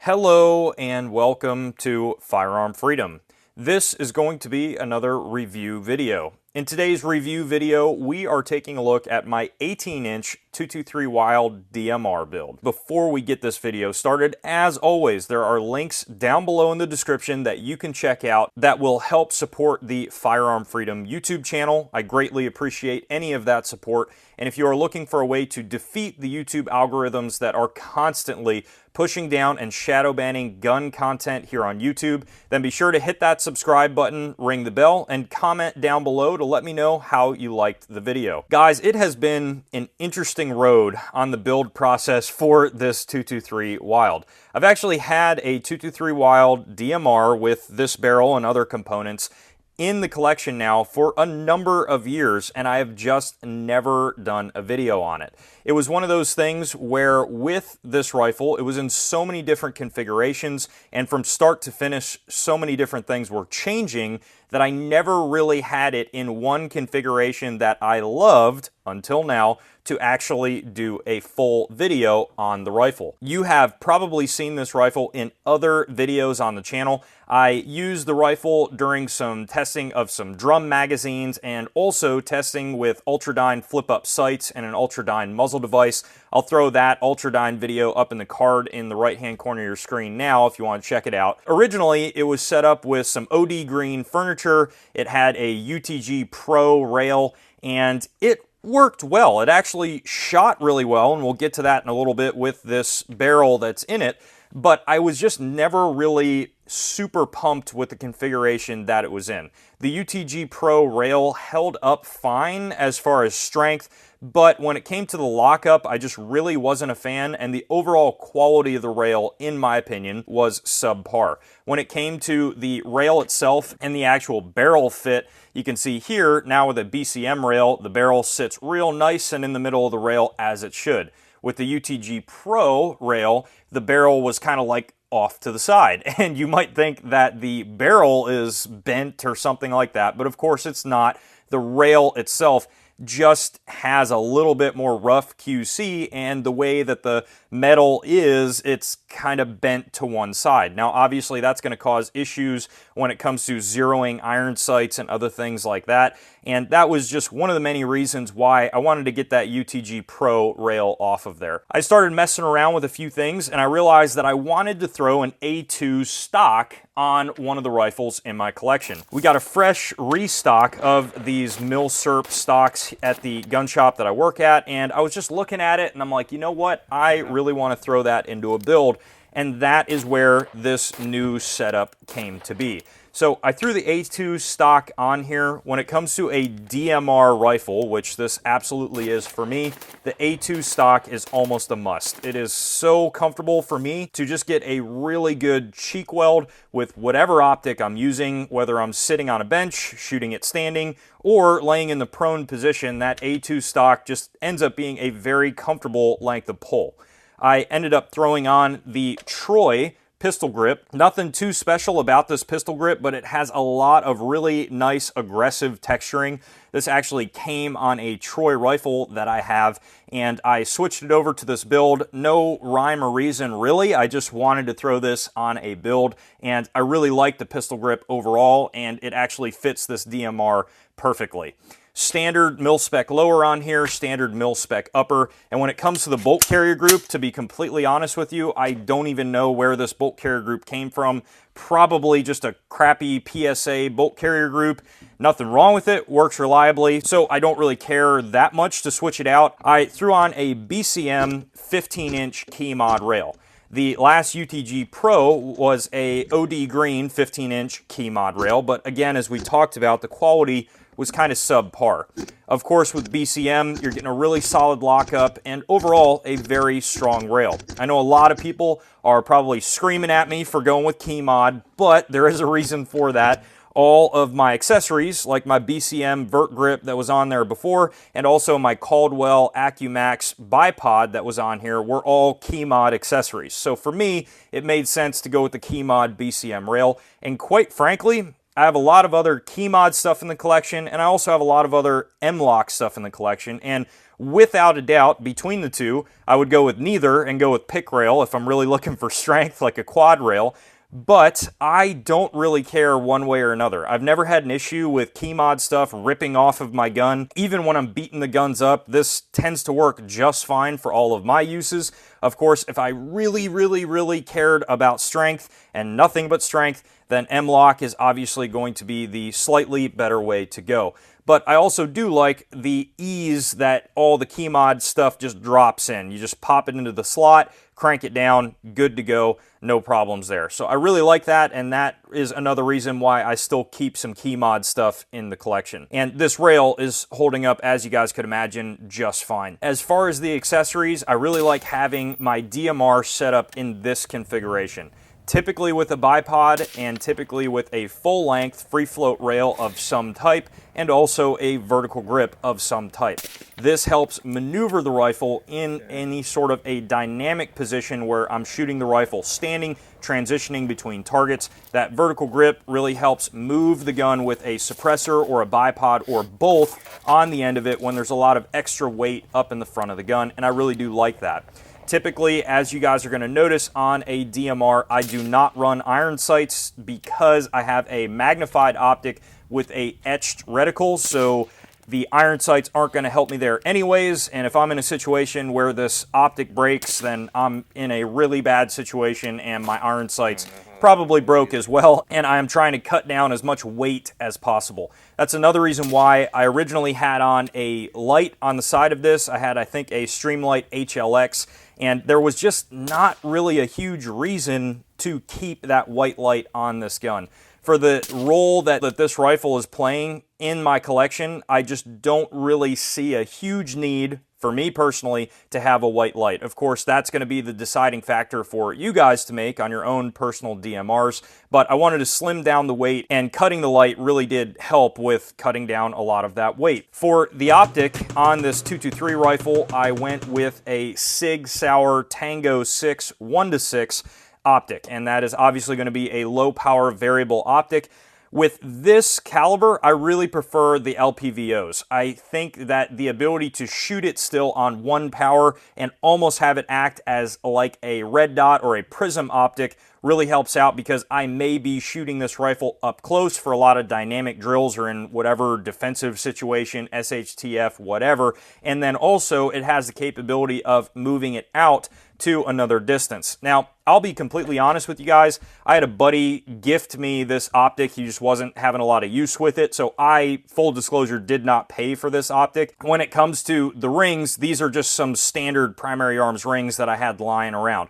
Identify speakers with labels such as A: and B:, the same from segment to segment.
A: Hello and welcome to Firearm Freedom. This is going to be another review video. In today's review video, we are taking a look at my 18-inch 223 Wylde DMR build. Before we get this video started, as always, there are links down below in the description that you can check out that will help support the Firearm Freedom YouTube channel. I greatly appreciate any of that support. And if you are looking for a way to defeat the YouTube algorithms that are constantly pushing down and shadow banning gun content here on YouTube, then be sure to hit that subscribe button, ring the bell, and comment down below to let me know how you liked the video. Guys, it has been an interesting road on the build process for this 223 Wylde. I've actually had a 223 Wylde DMR with this barrel and other components in the collection now for a number of years, and I have just never done a video on it. It was one of those things where with this rifle, it was in so many different configurations, and from start to finish, so many different things were changing that I never really had it in one configuration that I loved until now to actually do a full video on the rifle. You have probably seen this rifle in other videos on the channel. I used the rifle during some testing of some drum magazines and also testing with Ultradyne flip-up sights and an Ultradyne muzzle device. I'll throw that Ultradyne video up in the card in the right-hand corner of your screen now if you want to check it out. Originally, it was set up with some OD green furniture. It had a UTG Pro rail, and it worked well. It actually shot really well, and we'll get to that in a little bit with this barrel that's in it, but I was just never really super pumped with the configuration that it was in. The UTG Pro rail held up fine as far as strength, but when it came to the lockup, I just really wasn't a fan, and the overall quality of the rail, in my opinion, was subpar. When it came to the rail itself and the actual barrel fit, you can see here, now with a BCM rail, the barrel sits real nice and in the middle of the rail as it should. With the UTG Pro rail, the barrel was kind of like off to the side, and you might think that the barrel is bent or something like that, but of course it's not. The rail itself just has a little bit more rough QC, and the way that the metal is, it's kind of bent to one side. Now, obviously, that's going to cause issues when it comes to zeroing iron sights and other things like that, and that was just one of the many reasons why I wanted to get that UTG Pro rail off of there. I started messing around with a few things, and I realized that I wanted to throw an A2 stock on one of the rifles in my collection. We got a fresh restock of these Milsurp stocks at the gun shop that I work at, and I was just looking at it and I'm like, you know what, I really want to throw that into a build, and that is where this new setup came to be. So I threw the A2 stock on here. When it comes to a DMR rifle, which this absolutely is for me, the A2 stock is almost a must. It is so comfortable for me to just get a really good cheek weld with whatever optic I'm using, whether I'm sitting on a bench, shooting it standing, or laying in the prone position. That A2 stock just ends up being a very comfortable length of pull. I ended up throwing on the Troy pistol grip. Nothing too special about this pistol grip, but it has a lot of really nice aggressive texturing. This actually came on a Troy rifle that I have, and I switched it over to this build. No rhyme or reason, really. I just wanted to throw this on a build, and I really like the pistol grip overall, and it actually fits this DMR perfectly. Standard mil-spec lower on here, standard mil-spec upper, and when it comes to the bolt carrier group, to be completely honest with you, I don't even know where this bolt carrier group came from. Probably just a crappy PSA bolt carrier group. Nothing wrong with it, works reliably, so I don't really care that much to switch it out. I threw on a BCM 15-inch Keymod Rail. The last UTG Pro was a OD green 15-inch Keymod Rail, but again, as we talked about, the quality was kind of subpar. Of course, with BCM, you're getting a really solid lockup and overall a very strong rail. I know a lot of people are probably screaming at me for going with Keymod, but there is a reason for that. All of my accessories, like my BCM vert grip that was on there before, and also my Caldwell AccuMax bipod that was on here, were all Keymod accessories. So for me, it made sense to go with the Keymod BCM rail, and quite frankly, I have a lot of other Keymod stuff in the collection, and I also have a lot of other M-LOK stuff in the collection, and without a doubt, between the two, I would go with neither and go with pick rail if I'm really looking for strength, like a quad rail. But I don't really care one way or another. I've never had an issue with Keymod stuff ripping off of my gun. Even when I'm beating the guns up, this tends to work just fine for all of my uses. Of course, if I really cared about strength and nothing but strength, then M-LOK is obviously going to be the slightly better way to go. But I also do like the ease that all the Keymod stuff just drops in. You just pop it into the slot, crank it down, good to go, no problems there. So I really like that, and that is another reason why I still keep some Keymod stuff in the collection. And this rail is holding up, as you guys could imagine, just fine. As far as the accessories, I really like having my DMR set up in this configuration. Typically with a bipod and typically with a full-length free float rail of some type and also a vertical grip of some type. This helps maneuver the rifle in any sort of a dynamic position where I'm shooting the rifle standing, transitioning between targets. That vertical grip really helps move the gun with a suppressor or a bipod or both on the end of it when there's a lot of extra weight up in the front of the gun, and I really do like that. Typically, as you guys are going to notice on a DMR, I do not run iron sights because I have a magnified optic with a etched reticle, so the iron sights aren't going to help me there anyways, and if I'm in a situation where this optic breaks, then I'm in a really bad situation and my iron sights probably broke as well, and I am trying to cut down as much weight as possible. That's another reason why I originally had on a light on the side of this. I had, I think, a Streamlight HLX, and there was just not really a huge reason to keep that white light on this gun. For the role that this rifle is playing in my collection, I just don't really see a huge need, for me personally, to have a white light. Of course, that's going to be the deciding factor for you guys to make on your own personal DMRs, but I wanted to slim down the weight, and cutting the light really did help with cutting down a lot of that weight. For the optic on this 223 rifle, I went with a Sig Sauer Tango 6 1:6 optic, and that is obviously going to be a low power variable optic. With this caliber, I really prefer the LPVOs. I think that the ability to shoot it still on 1 power and almost have it act as like a red dot or a prism optic really helps out, because I may be shooting this rifle up close for a lot of dynamic drills or in whatever defensive situation, SHTF, whatever. And then also it has the capability of moving it out to another distance. Now, I'll be completely honest with you guys. I had a buddy gift me this optic. He just wasn't having a lot of use with it. So I, full disclosure, did not pay for this optic. When it comes to the rings, these are just some standard primary arms rings that I had lying around.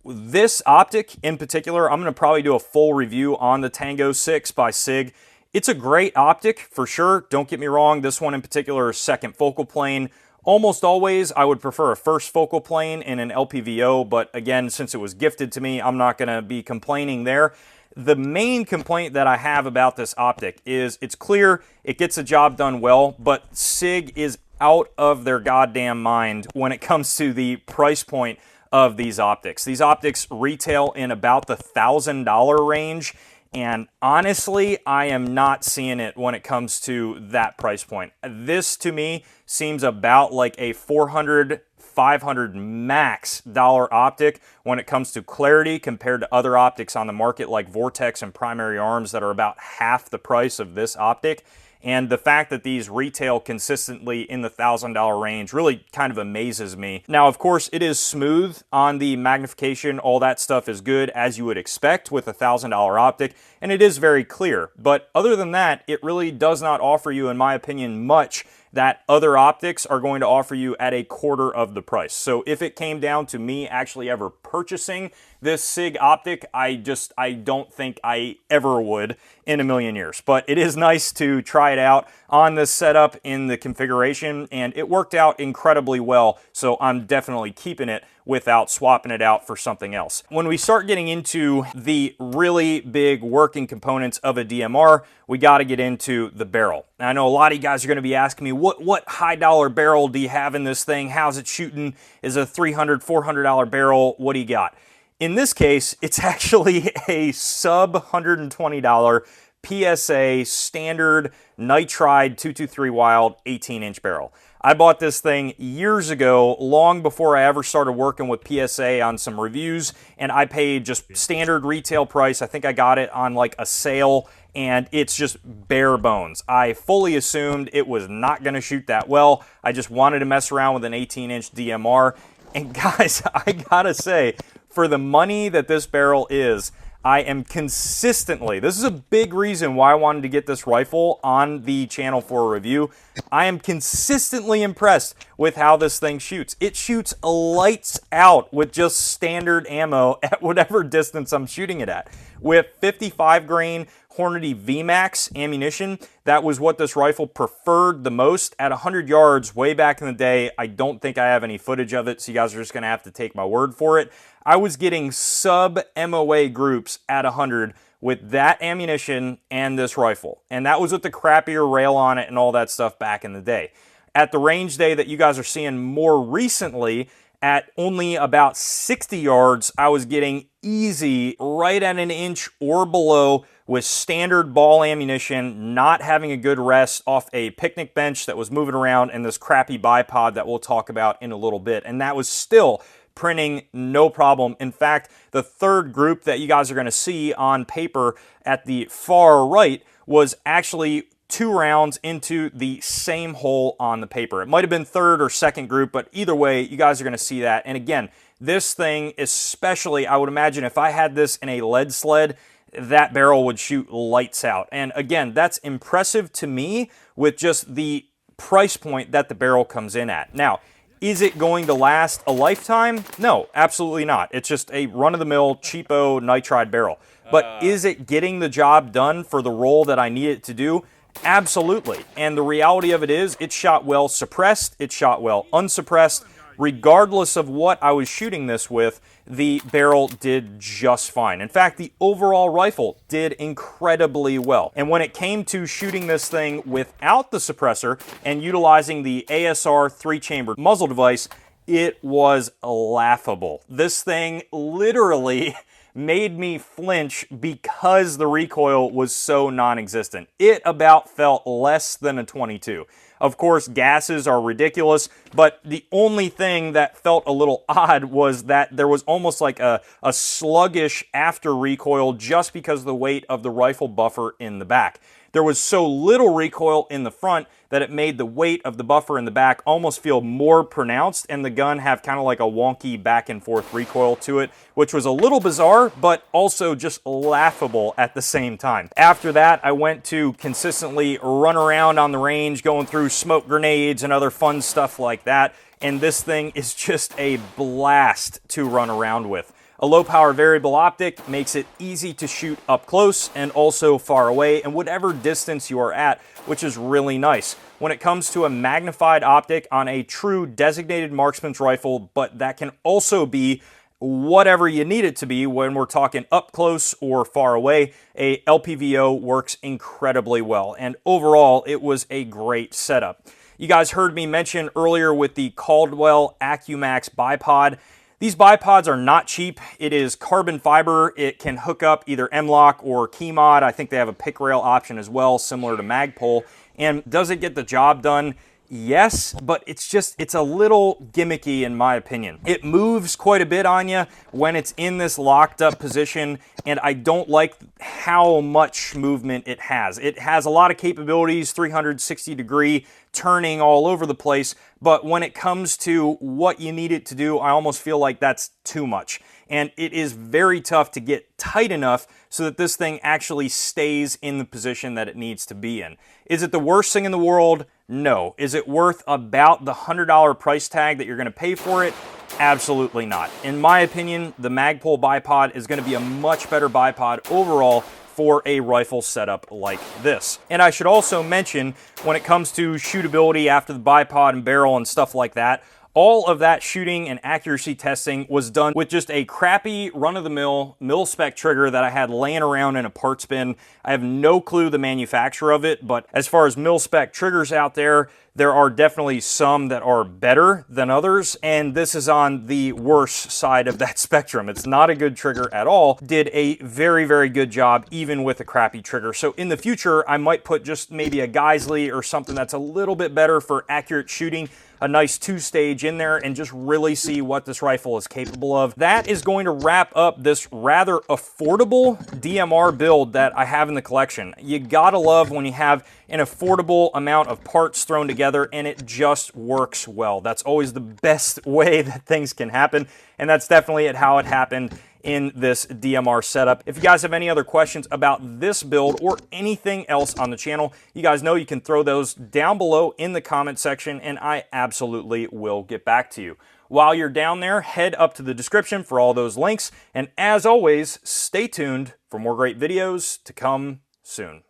A: This optic in particular, I'm going to probably do a full review on the Tango 6 by Sig. It's a great optic for sure. Don't get me wrong. This one in particular is second focal plane. Almost always, I would prefer a first focal plane in an LPVO, but again, since it was gifted to me, I'm not going to be complaining there. The main complaint that I have about this optic is it's clear, it gets the job done well, but Sig is out of their goddamn mind when it comes to the price point of these optics. These optics retail in about the $1,000 range, and honestly, I am not seeing it when it comes to that price point. This, to me, seems about like a $400, $500 max dollar optic when it comes to clarity compared to other optics on the market like Vortex and Primary Arms that are about half the price of this optic. And the fact that these retail consistently in the $1,000 range really kind of amazes me. Now, of course, it is smooth on the magnification. All that stuff is good, as you would expect with a $1,000 optic, and it is very clear. But other than that, it really does not offer you, in my opinion, much that other optics are going to offer you at a quarter of the price. So if it came down to me actually ever purchasing this Sig optic, I don't think I ever would in a million years. But it is nice to try it out on this setup in the configuration, and it worked out incredibly well, so I'm definitely keeping it without swapping it out for something else. When we start getting into the really big working components of a DMR, we got to get into the barrel. Now, I know a lot of you guys are going to be asking me, what high dollar barrel do you have in this thing? How's it shooting? Is it a $300, $400 barrel? What do you got? In this case, it's actually a sub $120 PSA standard nitride 223 Wylde 18-inch barrel. I bought this thing years ago, long before I ever started working with PSA on some reviews, and I paid just standard retail price. I think I got it on like a sale, and it's just bare bones. I fully assumed it was not going to shoot that well. I just wanted to mess around with an 18-inch DMR. And guys, I gotta say, for the money that this barrel is, I am consistently, this is a big reason why I wanted to get this rifle on the channel for a review. I am consistently impressed with how this thing shoots. It shoots lights out with just standard ammo at whatever distance I'm shooting it at. With 55 grain Hornady VMAX ammunition, that was what this rifle preferred the most. At 100 yards way back in the day, I don't think I have any footage of it, so you guys are just going to have to take my word for it. I was getting sub-MOA groups at 100 with that ammunition and this rifle. And that was with the crappier rail on it and all that stuff back in the day. At the range day that you guys are seeing more recently, at only about 60 yards, I was getting easy right at an inch or below with standard ball ammunition, not having a good rest off a picnic bench that was moving around and this crappy bipod that we'll talk about in a little bit. And that was still printing no problem. In fact, the third group that you guys are going to see on paper at the far right was actually 2 rounds into the same hole on the paper. It might have been third or second group, but either way, you guys are going to see that. And again, this thing, especially, I would imagine if I had this in a lead sled, that barrel would shoot lights out. And again, that's impressive to me with just the price point that the barrel comes in at. Now, is it going to last a lifetime? No, absolutely not. It's just a run-of-the-mill, cheapo nitride barrel. But is it getting the job done for the role that I need it to do? Absolutely. And the reality of it is, it shot well suppressed, it shot well unsuppressed. Regardless of what I was shooting this with, the barrel did just fine. In fact, the overall rifle did incredibly well. And when it came to shooting this thing without the suppressor and utilizing the ASR 3-chambered muzzle device, it was laughable. This thing literally made me flinch because the recoil was so non-existent. It about felt less than a 22. Of course, gases are ridiculous, but the only thing that felt a little odd was that there was almost like a sluggish after recoil just because of the weight of the rifle buffer in the back. There was so little recoil in the front that it made the weight of the buffer in the back almost feel more pronounced and the gun have kind of like a wonky back and forth recoil to it, which was a little bizarre, but also just laughable at the same time. After that, I went to consistently run around on the range, going through smoke grenades and other fun stuff like that, and this thing is just a blast to run around with. A low-power variable optic makes it easy to shoot up close and also far away and whatever distance you are at, which is really nice. When it comes to a magnified optic on a true designated marksman's rifle, but that can also be whatever you need it to be when we're talking up close or far away, a LPVO works incredibly well. And overall, it was a great setup. You guys heard me mention earlier with the Caldwell AccuMax bipod. These bipods are not cheap. It is carbon fiber. It can hook up either M-LOK or Keymod. I think they have a pick rail option as well, similar to Magpul. And does it get the job done? Yes, but it's a little gimmicky in my opinion. It moves quite a bit on you when it's in this locked up position, and I don't like how much movement it has. It has a lot of capabilities, 360 degree turning all over the place, but when it comes to what you need it to do, I almost feel like that's too much. And it is very tough to get tight enough so that this thing actually stays in the position that it needs to be in. Is it the worst thing in the world? No. Is it worth about the $100 price tag that you're going to pay for it? Absolutely not. In my opinion, the Magpul bipod is going to be a much better bipod overall for a rifle setup like this. And I should also mention, when it comes to shootability after the bipod and barrel and stuff like that, all of that shooting and accuracy testing was done with just a crappy run-of-the-mill mil-spec trigger that I had laying around in a parts bin. I have no clue the manufacturer of it, but as far as mil-spec triggers out there, There are definitely some that are better than others, and this is on the worse side of that spectrum. It's not a good trigger at all. Did a very, very good job even with a crappy trigger. So in the future, I might put just maybe a Geisley or something that's a little bit better for accurate shooting, a nice 2-stage in there, and just really see what this rifle is capable of. That is going to wrap up this rather affordable DMR build that I have in the collection. You gotta love when you have an affordable amount of parts thrown together and it just works well. That's always the best way that things can happen, and that's definitely how it happened in this DMR setup. If you guys have any other questions about this build or anything else on the channel, you guys know you can throw those down below in the comment section, and I absolutely will get back to you. While you're down there, head up to the description for all those links, and as always, stay tuned for more great videos to come soon.